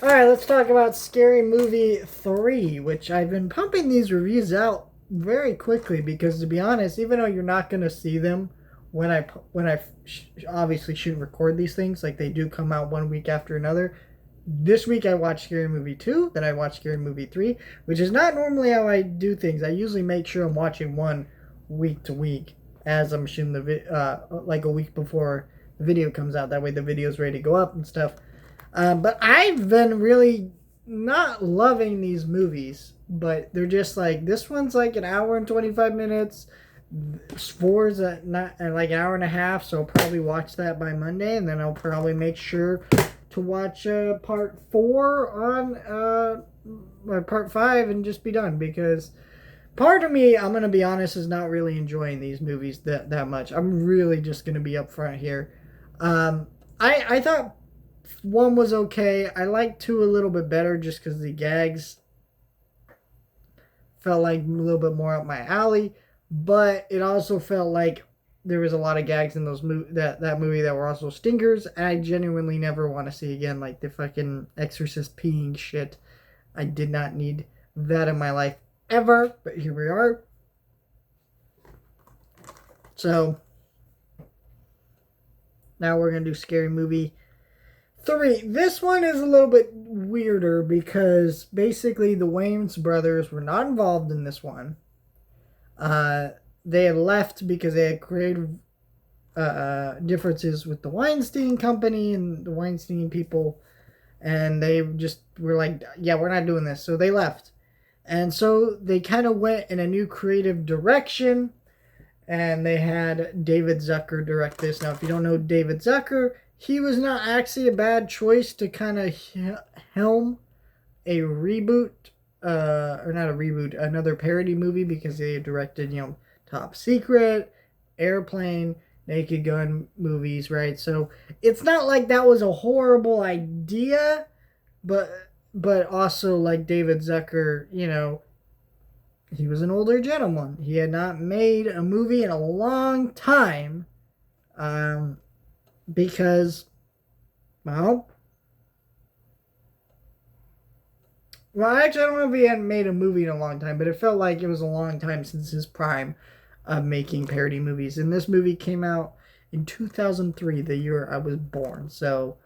All right, let's talk about Scary Movie 3, which I've been pumping these reviews out very quickly because, to be honest, even though you're not going to see them when I obviously shouldn't record these things, like they do come out one week after another. This week I watched Scary Movie 2, then I watched Scary Movie 3, which is not normally how I do things. I usually make sure I'm watching one week to week as I'm shooting like a week before the video comes out. That way the video's ready to go up and stuff. But I've been really not loving these movies, but they're just like this one's like an hour and 25 minutes. Four's not like an hour and a half, so I'll probably watch that by Monday, and then I'll probably make sure to watch part four on or part five and just be done because part of me, I'm gonna be honest, is not really enjoying these movies that much. I'm really just gonna be upfront here. Um, I thought one was okay. I liked two a little bit better just because the gags felt like a little bit more up my alley, but it also felt like there was a lot of gags in that movie that were also stinkers. And I genuinely never want to see again, like the fucking Exorcist peeing shit. I did not need that in my life ever, but here we are. So now we're gonna do Scary Movie 3. This one is a little bit weirder because basically the Wayans brothers were not involved in this one. They had left because they had creative differences with the Weinstein Company and the Weinstein people, and they just were like, "Yeah, we're not doing this." So they left, and so they kind of went in a new creative direction. And they had David Zucker direct this. Now, if you don't know David Zucker, he was not actually a bad choice to kind of helm a reboot, or not a reboot, another parody movie because they directed, Top Secret, Airplane, Naked Gun movies, right? So it's not like that was a horrible idea, but also like David Zucker, he was an older gentleman. He had not made a movie in a long time, because, well, actually, I don't know if he hadn't made a movie in a long time, but it felt like it was a long time since his prime of making parody movies. And this movie came out in 2003, the year I was born. So,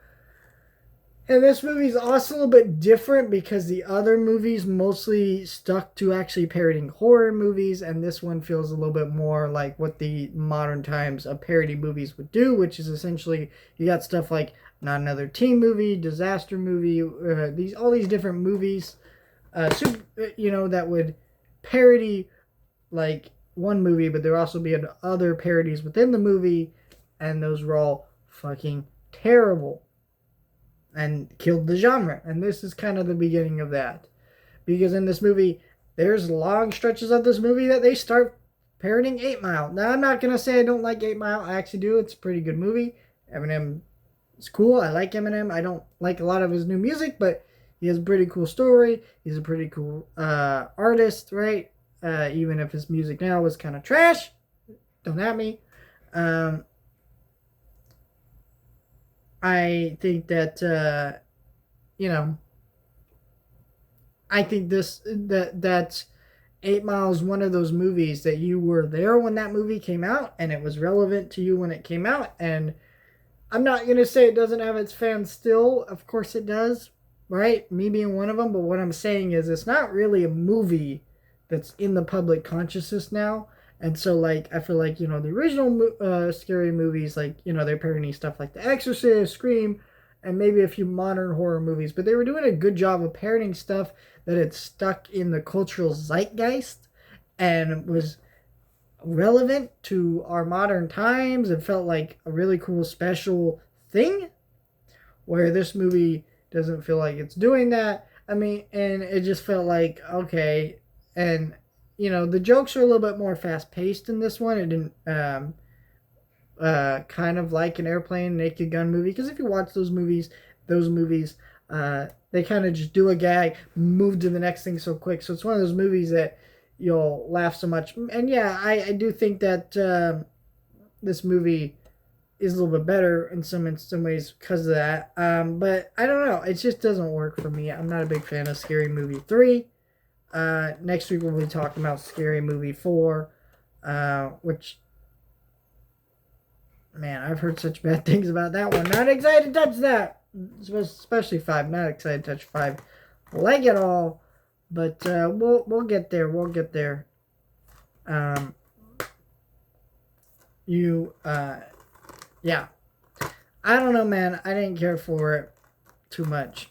and this movie is also a little bit different because the other movies mostly stuck to actually parodying horror movies, and this one feels a little bit more like what the modern times of parody movies would do, which is essentially you got stuff like Not Another Teen Movie, Disaster Movie, all these different movies, that would parody like one movie, but there also be other parodies within the movie, and those were all fucking terrible and killed the genre. And this is kind of the beginning of that. Because in this movie, there's long stretches of this movie that they start parodying 8 Mile. Now, I'm not going to say I don't like 8 Mile. I actually do. It's a pretty good movie. Eminem is cool. I like Eminem. I don't like a lot of his new music, but he has a pretty cool story. He's a pretty cool artist, right? Even if his music now was kind of trash. Don't at me. I think that I think that 8 Mile is one of those movies that you were there when that movie came out and it was relevant to you when it came out. And I'm not gonna say it doesn't have its fans still. Of course it does, right? Me being one of them. But what I'm saying is it's not really a movie that's in the public consciousness now. And so, like, I feel like, the original scary movies, like, they're parodying stuff like The Exorcist, Scream, and maybe a few modern horror movies. But they were doing a good job of parodying stuff that had stuck in the cultural zeitgeist and was relevant to our modern times and felt like a really cool special thing. Where this movie doesn't feel like it's doing that. I mean, and it just felt like, okay. And the jokes are a little bit more fast paced in this one. It didn't kind of like an Airplane, Naked Gun movie, because if you watch those movies, they kind of just do a gag, move to the next thing so quick. So it's one of those movies that you'll laugh so much. And yeah, I do think that this movie is a little bit better in some ways because of that. But I don't know. It just doesn't work for me. I'm not a big fan of Scary Movie 3. Next week we'll be talking about Scary Movie 4, which, man, I've heard such bad things about that one. Not excited to touch that. Especially 5. Not excited to touch 5. Like it all. But we'll get there. We'll get there. Yeah. I don't know, man. I didn't care for it too much.